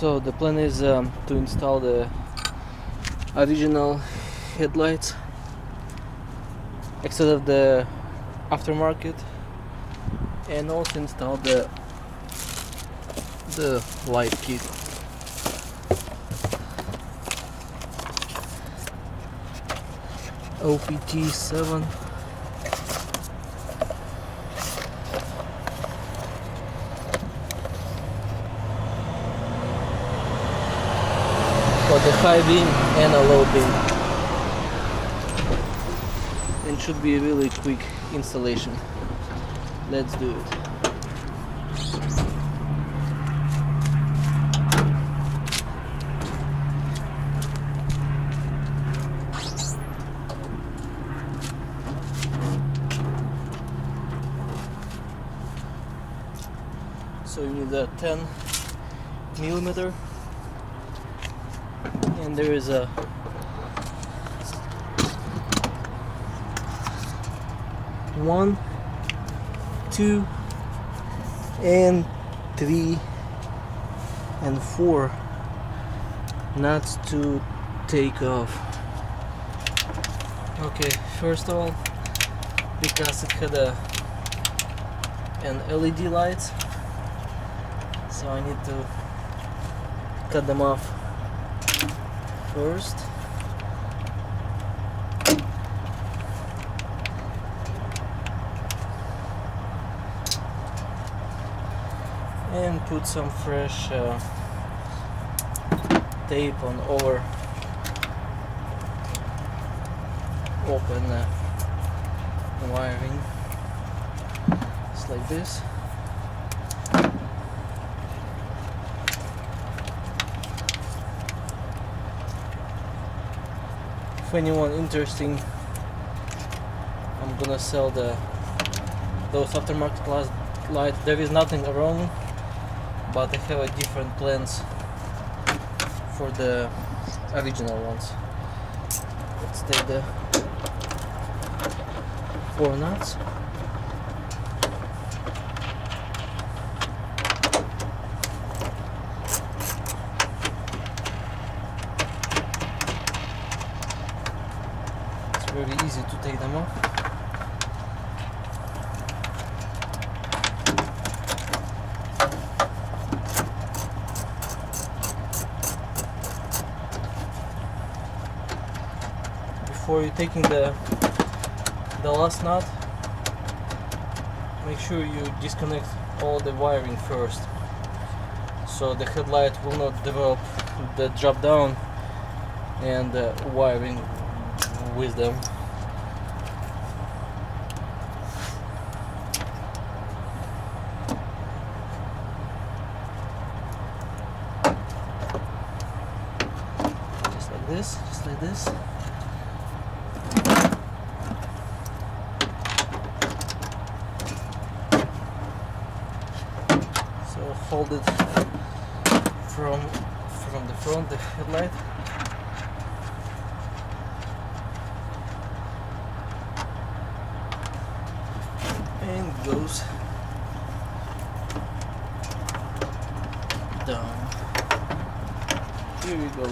So the plan is to install the original headlights instead of the aftermarket, and also install the light kit. opt7. For the high beam and a low beam, and should be a really quick installation. Let's do it. So you need a 10mm, and there is a 1, 2, and 3, and 4 nuts to take off. Okay, first of all, because it had an LED lights, so I need to cut them off first. And put some fresh tape on over open wiring, just like this. If anyone interesting, I'm gonna sell those aftermarket lights. There is nothing wrong, but I have a different plans for the original ones. Let's take the 4 nuts. It's very easy to take them off. Before you're taking the last nut, make sure you disconnect all the wiring first, so the headlight will not develop the drop down and the wiring with them. Just like this, just like this. So hold it from the front, the headlight, and it goes down. Here we go.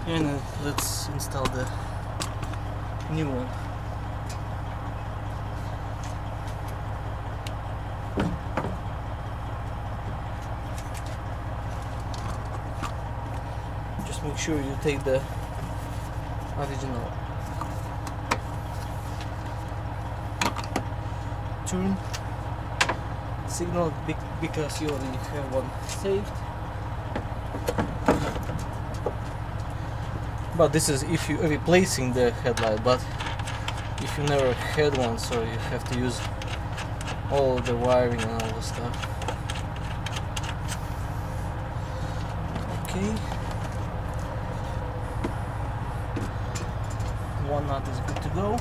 And let's install the new one. Just make sure you take the original turn signal because you already have one saved. But this is if you're replacing the headlight, but if you never had one, so you have to use all the wiring and all the stuff. Okay, one nut is good to go.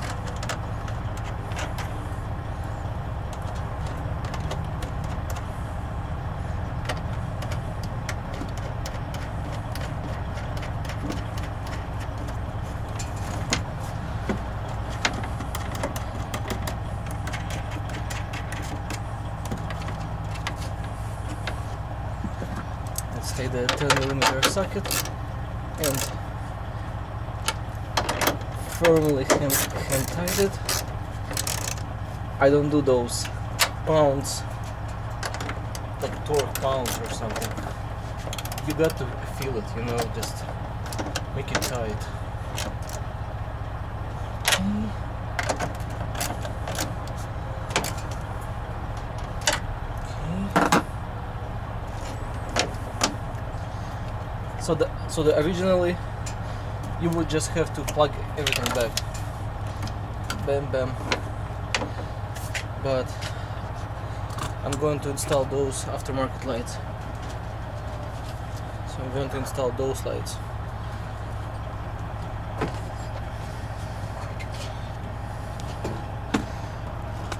take the 10mm socket and firmly hand tight it. I don't do those pounds, like torque pounds or something. You got to feel it, you know, just make it tight. So the originally you would just have to plug everything back, bam bam, but I'm going to install those aftermarket lights, so I'm going to install those lights.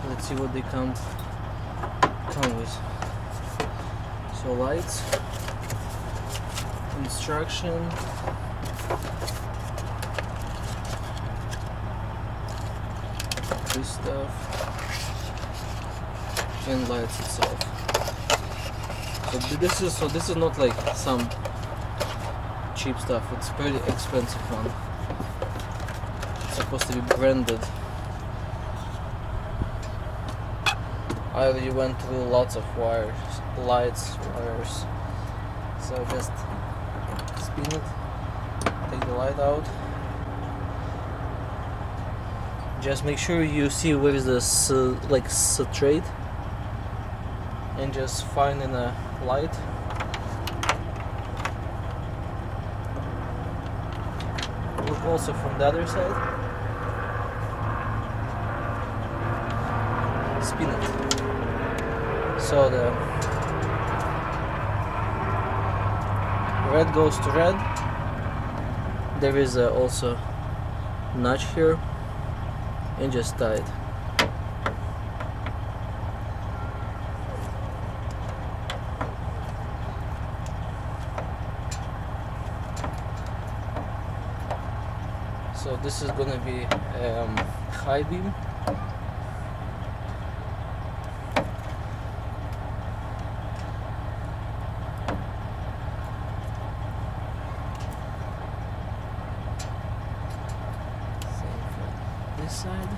Let's see what they come with. So lights, instruction, this stuff, and lights itself. So this is not like some cheap stuff. It's pretty expensive one. It's supposed to be branded. I already went through lots of wires, lights, wires. So just spin it, take the light out. Just make sure you see where is this like straight, and just find in a light. Look also from the other side. Spin it. So the red goes to red. There is also notch here, and just tie it. So this is gonna be high beam. Side.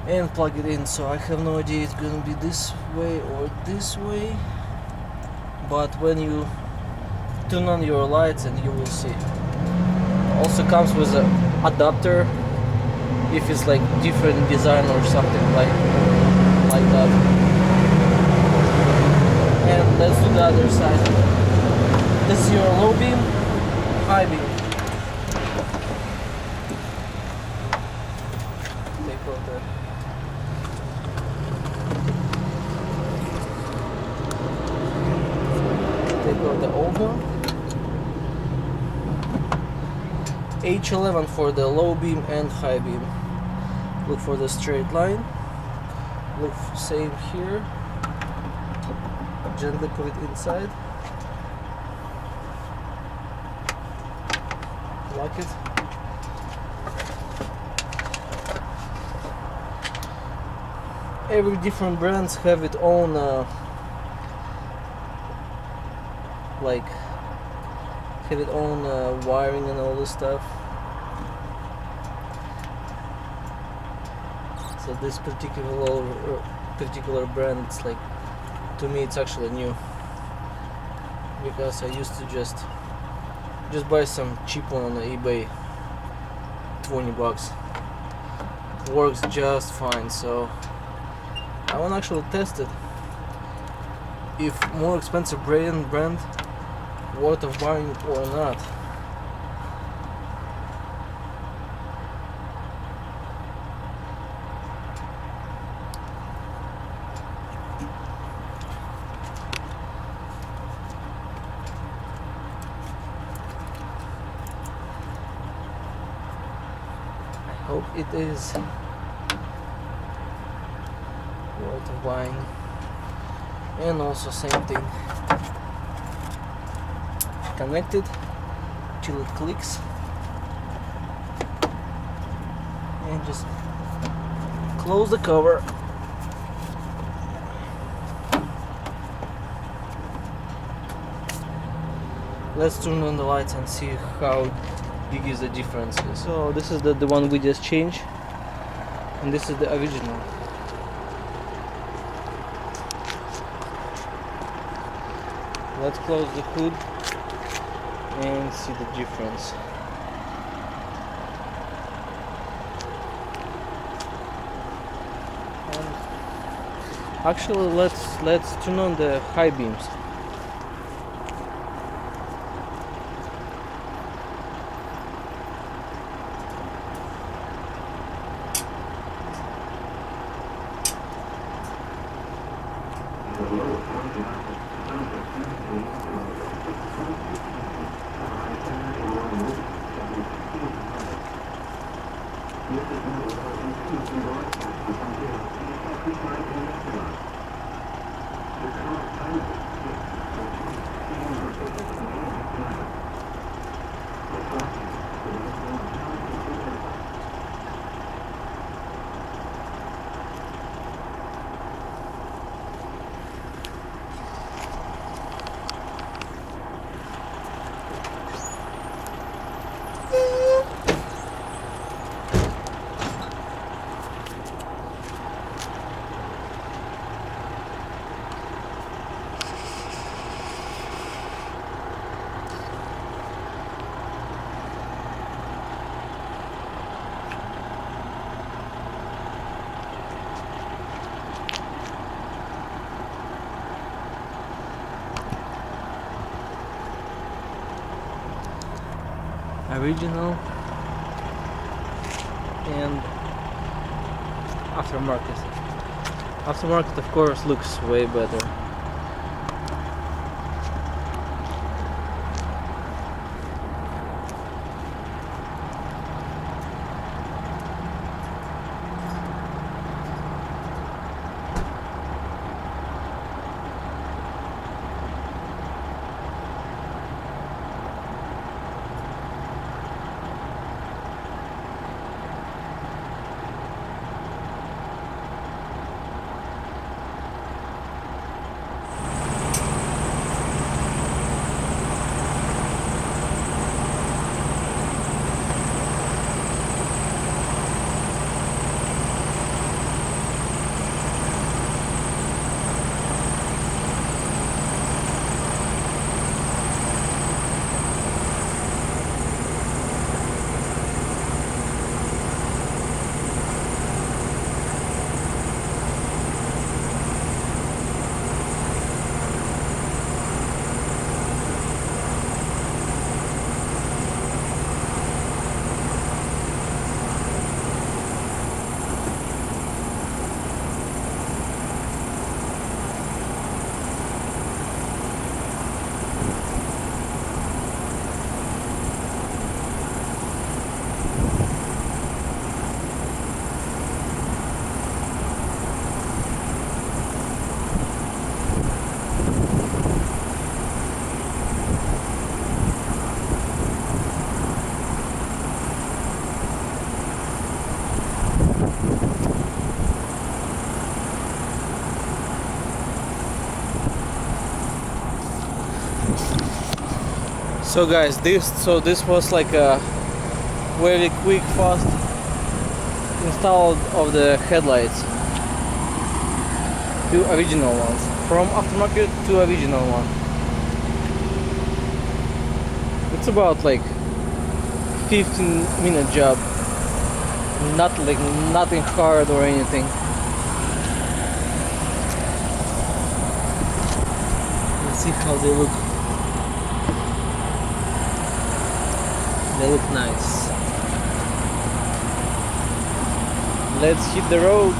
And plug it in. So I have no idea it's gonna be this way or this way, but when you turn on your lights and you will see. Also comes with an adapter if it's like different design or something like that. And let's do the other side. This is your low beam, high beam. Take out the old one. H11 for the low beam and high beam. Look for the straight line. Look same here. Gently put it inside. Lock it. Every different brands have its own wiring and all this stuff. So this particular brand, it's like, to me it's actually new, because I used to just buy some cheap one on eBay, $20. Works just fine. So I want to actually test it. If more expensive brand worth of buying or not. I hope it is worth of buying. And also same thing, connected till it clicks, and just close the cover. Let's turn on the lights and see how big is the difference. So this is the one we just changed, and this is the original. Let's close the hood and see the difference. And actually, let's turn on the high beams. Original and aftermarket. Aftermarket, of course, looks way better. So guys, this was like a very quick, fast install of the headlights. Two original ones, from aftermarket to original one. It's about like 15-minute job, nothing hard or anything. Let's see how they look. They look nice. Let's hit the road.